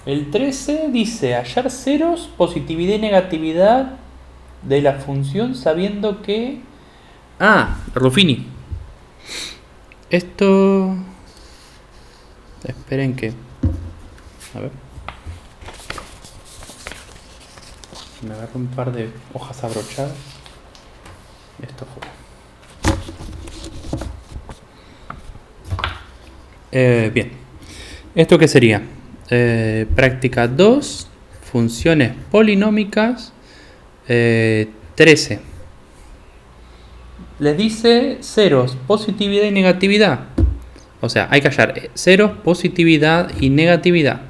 El 13 dice hallar ceros, positividad y negatividad de la función sabiendo que... Ah, Ruffini. Esto... Esperen que... A ver. Me agarro un par de hojas abrochadas. Esto fue. Bien. ¿Esto qué sería? Práctica 2. Funciones polinómicas. 13. Les dice ceros, positividad y negatividad. O sea, hay que hallar ceros, positividad y negatividad.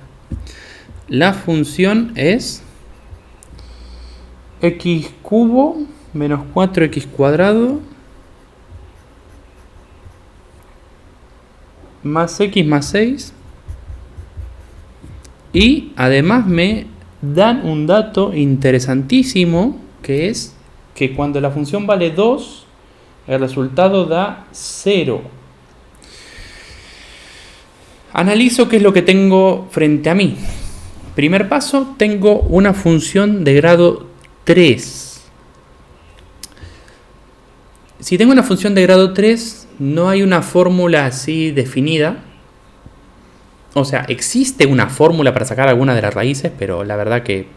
La función es x cubo menos 4x cuadrado más x más 6. Y además me dan un dato interesantísimo, que es que cuando la función vale 2, el resultado da 0. Analizo qué es lo que tengo frente a mí. Primer paso, tengo una función de grado 3. Si tengo una función de grado 3, no hay una fórmula así definida. O sea, existe una fórmula para sacar alguna de las raíces, pero la verdad que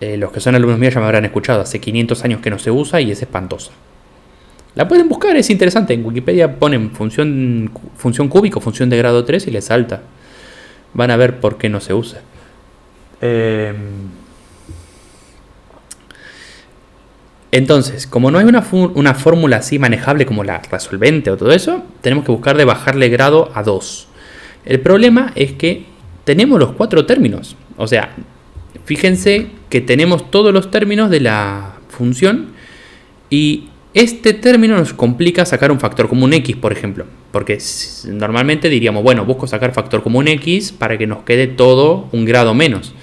los que son alumnos míos ya me habrán escuchado. Hace 500 años que no se usa y es espantosa. La pueden buscar, es interesante. En Wikipedia ponen función cúbica, función de grado 3 y les salta. Van a ver por qué no se usa. Entonces, como no hay una fórmula así manejable como la resolvente o todo eso, tenemos que buscar de bajarle grado a 2. El problema es que tenemos los 4 términos. O sea, fíjense que tenemos todos los términos de la función y este término nos complica sacar un factor común x, por ejemplo. Porque normalmente diríamos, bueno, busco sacar factor común x para que nos quede todo un grado menos.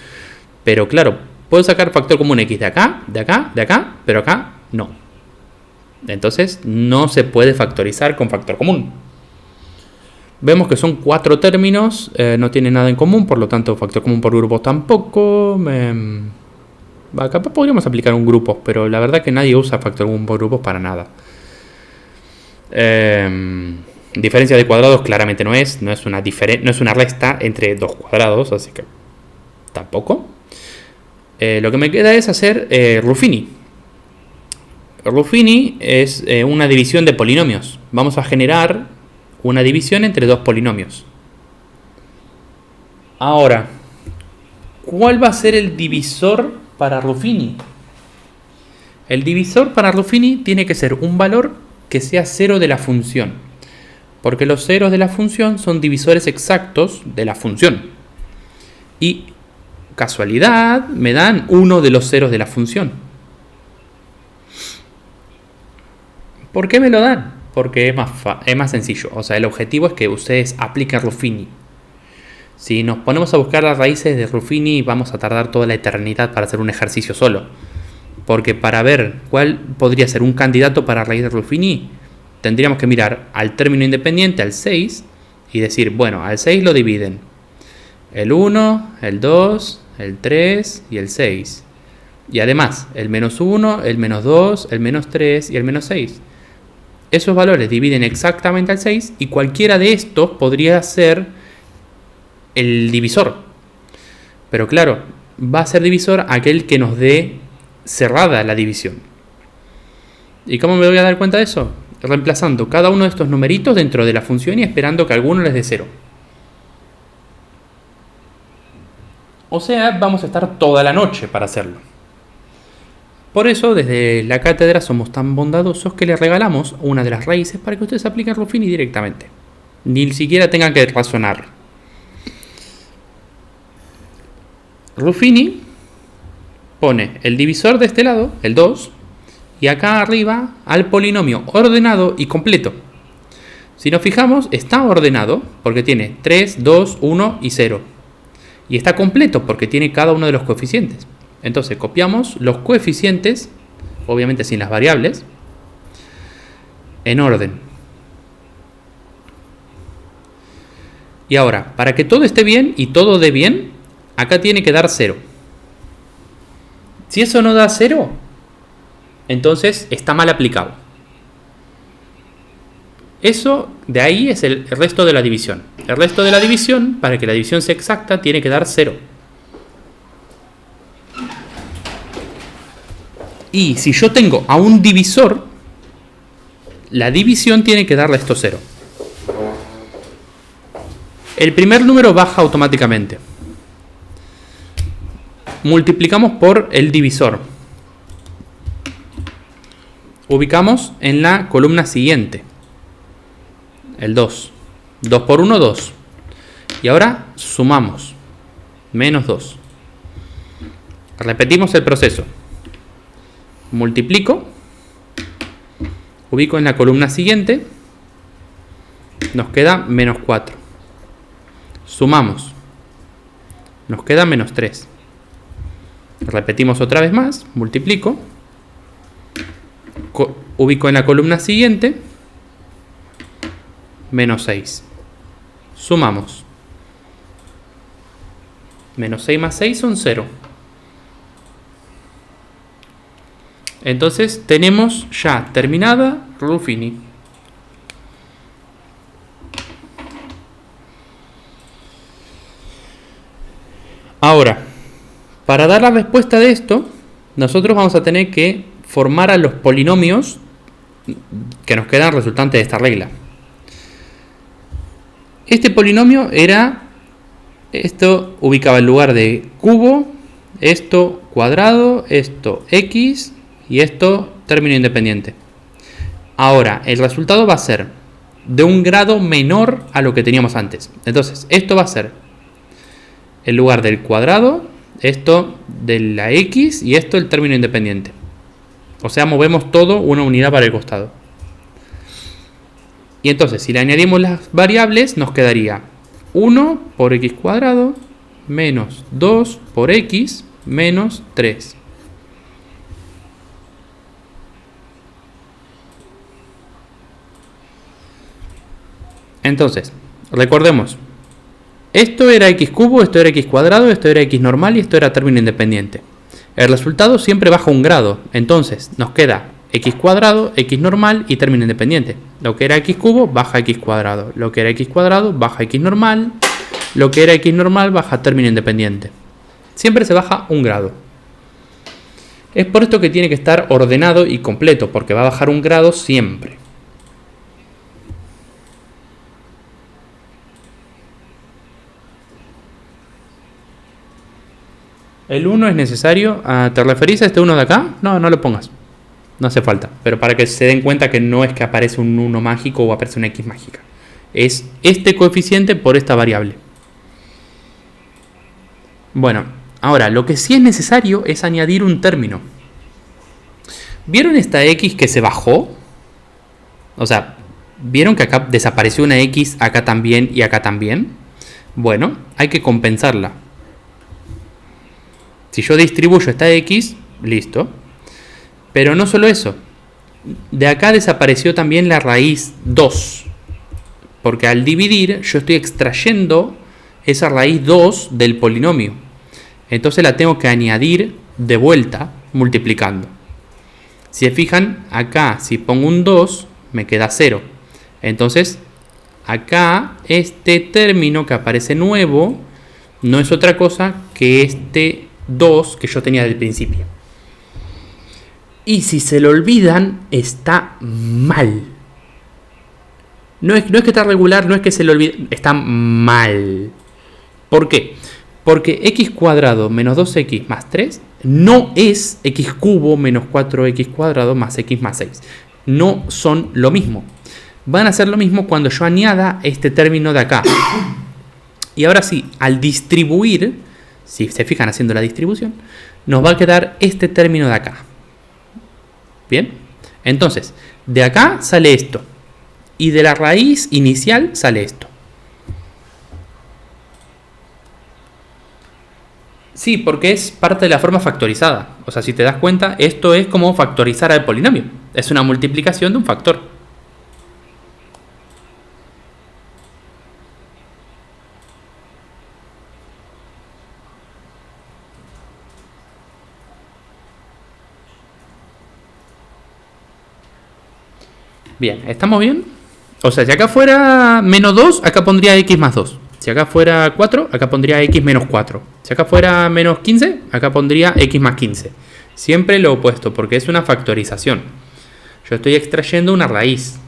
Pero claro, puedo sacar factor común x de acá, de acá, de acá, pero acá no. Entonces no se puede factorizar con factor común. Vemos que son 4 términos, no tienen nada en común, por lo tanto factor común por grupos tampoco. Capaz podríamos aplicar un grupo, pero la verdad que nadie usa factor común por grupos para nada. Diferencia de cuadrados claramente no es una resta entre dos cuadrados, así que tampoco. Lo que me queda es hacer Ruffini. Ruffini es una división de polinomios. Vamos a generar una división entre dos polinomios. Ahora, ¿cuál va a ser el divisor para Ruffini? El divisor para Ruffini tiene que ser un valor que sea cero de la función, porque los ceros de la función son divisores exactos de la función. Y casualidad me dan uno de los ceros de la función. ¿Por qué me lo dan? Porque es más sencillo. O sea, el objetivo es que ustedes apliquen Ruffini. Si nos ponemos a buscar las raíces de Ruffini, vamos a tardar toda la eternidad para hacer un ejercicio solo. Porque para ver cuál podría ser un candidato para raíz de Ruffini, tendríamos que mirar al término independiente, al 6, y decir, bueno, al 6 lo dividen el 1, el 2, el 3 y el 6. Y además, el menos 1, el menos 2, el menos 3 y el menos 6. Esos valores dividen exactamente al 6 y cualquiera de estos podría ser el divisor. Pero claro, va a ser divisor aquel que nos dé cerrada la división. ¿Y cómo me voy a dar cuenta de eso? Reemplazando cada uno de estos numeritos dentro de la función y esperando que alguno les dé 0. O sea, vamos a estar toda la noche para hacerlo. Por eso, desde la cátedra somos tan bondadosos que les regalamos una de las raíces para que ustedes apliquen Ruffini directamente. Ni siquiera tengan que razonar. Ruffini pone el divisor de este lado, el 2, y acá arriba al polinomio ordenado y completo. Si nos fijamos, está ordenado porque tiene 3, 2, 1 y 0. Y está completo porque tiene cada uno de los coeficientes. Entonces copiamos los coeficientes, obviamente sin las variables, en orden. Y ahora, para que todo esté bien y todo dé bien, acá tiene que dar 0. Si eso no da 0, entonces está mal aplicado. Eso de ahí es el resto de la división. El resto de la división, para que la división sea exacta, tiene que dar 0. Y si yo tengo a un divisor, la división tiene que darle esto 0. El primer número baja automáticamente. Multiplicamos por el divisor. Ubicamos en la columna siguiente. El 2. 2 por 1, 2. Y ahora sumamos. Menos 2. Repetimos el proceso. Multiplico. Ubico en la columna siguiente. Nos queda menos 4. Sumamos. Nos queda menos 3. Repetimos otra vez más. Multiplico. Ubico en la columna siguiente. Menos 6. Sumamos. Menos 6 más 6 son 0. Entonces tenemos ya terminada Ruffini. Ahora, para dar la respuesta de esto, nosotros vamos a tener que formar a los polinomios que nos quedan resultantes de esta regla. Este polinomio era, esto ubicaba en lugar de cubo, esto cuadrado, esto x y esto término independiente. Ahora, el resultado va a ser de un grado menor a lo que teníamos antes. Entonces, esto va a ser, en lugar del cuadrado, esto de la x y esto el término independiente. O sea, movemos todo una unidad para el costado. Y entonces, si le añadimos las variables, nos quedaría 1 por x cuadrado menos 2 por x menos 3. Entonces, recordemos, esto era x cubo, esto era x cuadrado, esto era x normal y esto era término independiente. El resultado siempre baja un grado, entonces nos queda x cuadrado, x normal y término independiente. Lo que era x cubo baja x cuadrado, lo que era x cuadrado baja x normal, lo que era x normal baja término independiente. Siempre se baja un grado. Es por esto que tiene que estar ordenado y completo, porque va a bajar un grado siempre. ¿El 1 es necesario? ¿Te referís a este 1 de acá? No, no lo pongas. No hace falta. Pero para que se den cuenta que no es que aparece un 1 mágico o aparece una x mágica. Es este coeficiente por esta variable. Bueno, ahora lo que sí es necesario es añadir un término. ¿Vieron esta x que se bajó? O sea, ¿vieron que acá desapareció una x, acá también y acá también? Bueno, hay que compensarla. Si yo distribuyo esta x, listo. Pero no solo eso. De acá desapareció también la raíz 2. Porque al dividir yo estoy extrayendo esa raíz 2 del polinomio. Entonces la tengo que añadir de vuelta multiplicando. Si se fijan, acá si pongo un 2 me queda 0. Entonces acá este término que aparece nuevo no es otra cosa que este 2 que yo tenía del principio. Y si se lo olvidan, está mal. No es que está regular, no es que se lo olvide, está mal. ¿Por qué? Porque x cuadrado menos 2x más 3 no es x cubo menos 4x cuadrado más x más 6. No son lo mismo. Van a ser lo mismo cuando yo añada este término de acá. Y ahora sí, al distribuir, si se fijan haciendo la distribución, nos va a quedar este término de acá. ¿Bien? Entonces, de acá sale esto. Y de la raíz inicial sale esto. Sí, porque es parte de la forma factorizada. O sea, si te das cuenta, esto es como factorizar al polinomio. Es una multiplicación de un factor. Bien, ¿estamos bien? O sea, si acá fuera menos 2, acá pondría x más 2. Si acá fuera 4, acá pondría x menos 4. Si acá fuera menos 15, acá pondría x más 15. Siempre lo opuesto, porque es una factorización. Yo estoy extrayendo una raíz.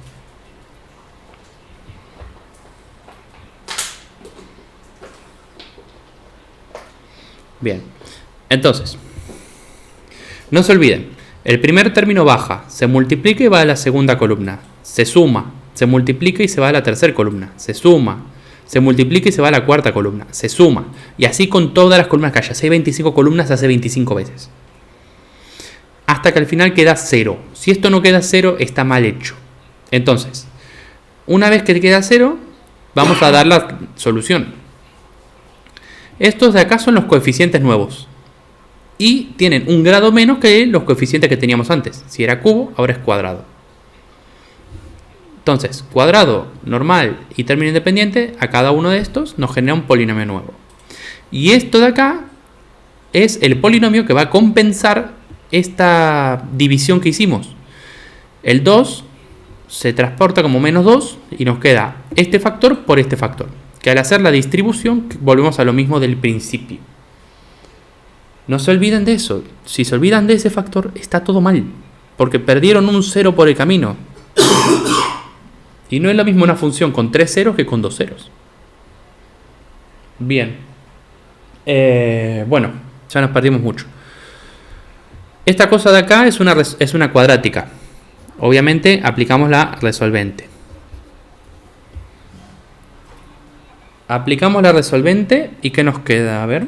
Bien, entonces, no se olviden, el primer término baja, se multiplica y va a la segunda columna. Se suma, se multiplica y se va a la tercera columna. Se suma, se multiplica y se va a la cuarta columna. Se suma. Y así con todas las columnas que haya. Si hay 25 columnas, se hace 25 veces. Hasta que al final queda 0. Si esto no queda 0, está mal hecho. Entonces, una vez que queda 0, vamos a dar la solución. Estos de acá son los coeficientes nuevos. Y tienen un grado menos que los coeficientes que teníamos antes. Si era cubo, ahora es cuadrado. Entonces, cuadrado, normal y término independiente, a cada uno de estos nos genera un polinomio nuevo. Y esto de acá es el polinomio que va a compensar esta división que hicimos. El 2 se transporta como menos 2 y nos queda este factor por este factor. Que al hacer la distribución volvemos a lo mismo del principio. No se olviden de eso. Si se olvidan de ese factor, está todo mal. Porque perdieron un 0 por el camino. Y no es lo mismo una función con 3 ceros que con 2 ceros. Bien. Bueno, ya nos perdimos mucho. Esta cosa de acá es una cuadrática. Obviamente aplicamos la resolvente. Aplicamos la resolvente y ¿qué nos queda? A ver.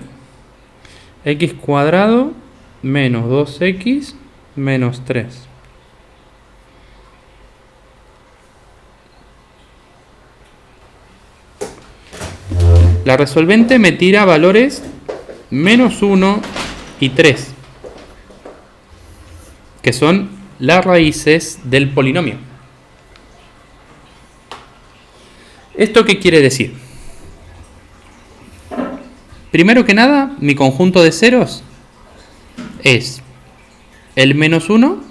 X cuadrado menos 2x menos 3. La resolvente me tira valores menos 1 y 3, que son las raíces del polinomio. ¿Esto qué quiere decir? Primero que nada, mi conjunto de ceros es el menos 1,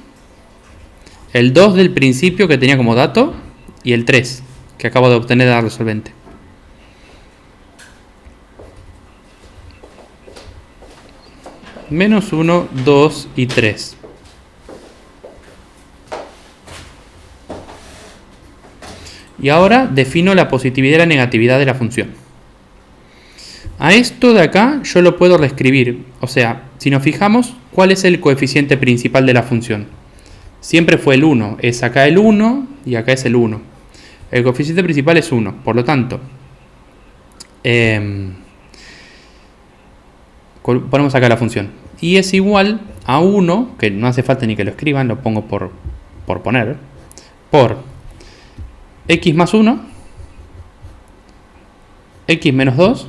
el 2 del principio que tenía como dato y el 3 que acabo de obtener de la resolvente. Menos 1, 2 y 3. Y ahora defino la positividad y la negatividad de la función. A esto de acá yo lo puedo reescribir. O sea, si nos fijamos, ¿cuál es el coeficiente principal de la función? Siempre fue el 1. Es acá el 1 y acá es el 1. El coeficiente principal es 1. Por lo tanto, ponemos acá la función. Y es igual a 1, que no hace falta ni que lo escriban, lo pongo por poner, por x más 1, x menos 2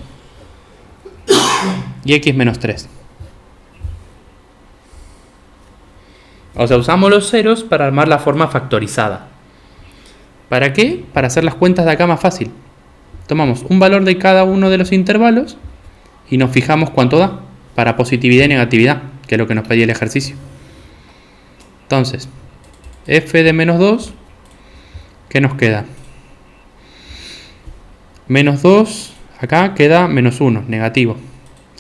y x menos 3. O sea, usamos los ceros para armar la forma factorizada. ¿Para qué? Para hacer las cuentas de acá más fácil. Tomamos un valor de cada uno de los intervalos y nos fijamos cuánto da para positividad y negatividad, que es lo que nos pedía el ejercicio. Entonces, f de menos 2, ¿qué nos queda? Menos 2, acá queda menos 1, negativo.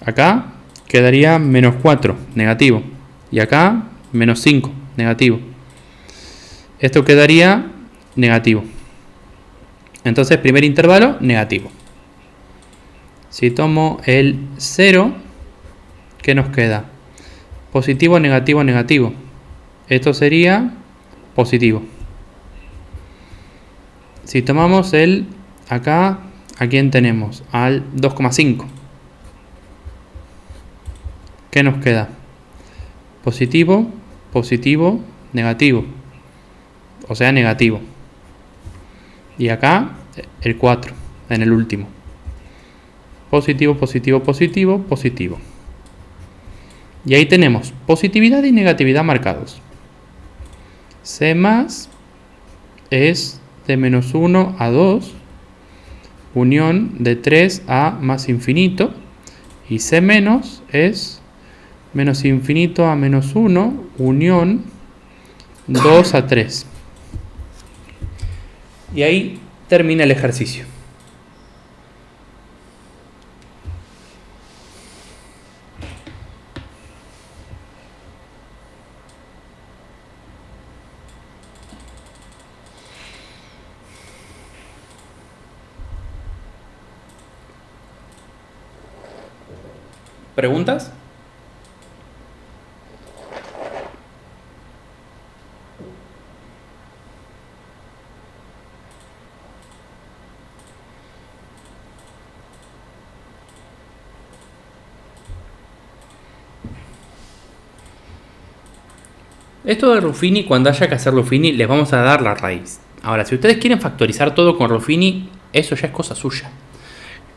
Acá quedaría menos 4, negativo. Y acá menos 5, negativo. Esto quedaría negativo. Entonces, primer intervalo, negativo. Si tomo el 0, ¿qué nos queda? Positivo, negativo, negativo. Esto sería positivo. Si tomamos el acá, ¿a quién tenemos? Al 2,5. ¿Qué nos queda? Positivo, positivo, negativo. O sea, negativo. Y acá el 4, en el último. Positivo, positivo, positivo, positivo. Y ahí tenemos positividad y negatividad marcados. C más es de menos 1 a 2, unión de 3 a más infinito. Y C menos es menos infinito a menos 1, unión 2 a 3. Y ahí termina el ejercicio. ¿Preguntas? Esto de Ruffini, cuando haya que hacer Ruffini, les vamos a dar la raíz. Ahora, si ustedes quieren factorizar todo con Ruffini, eso ya es cosa suya.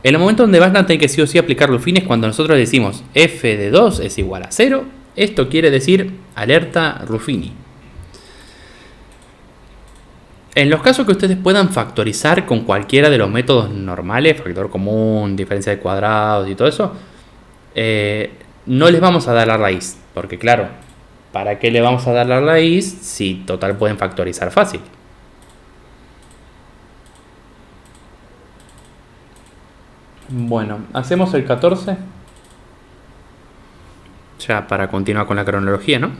En el momento donde van a tener que sí o sí aplicar Ruffini es cuando nosotros decimos f de 2 es igual a 0. Esto quiere decir alerta Ruffini. En los casos que ustedes puedan factorizar con cualquiera de los métodos normales, factor común, diferencia de cuadrados y todo eso, no les vamos a dar la raíz. Porque claro, ¿para qué le vamos a dar la raíz si total pueden factorizar fácil? Bueno, hacemos el 14. Ya para continuar con la cronología, ¿no?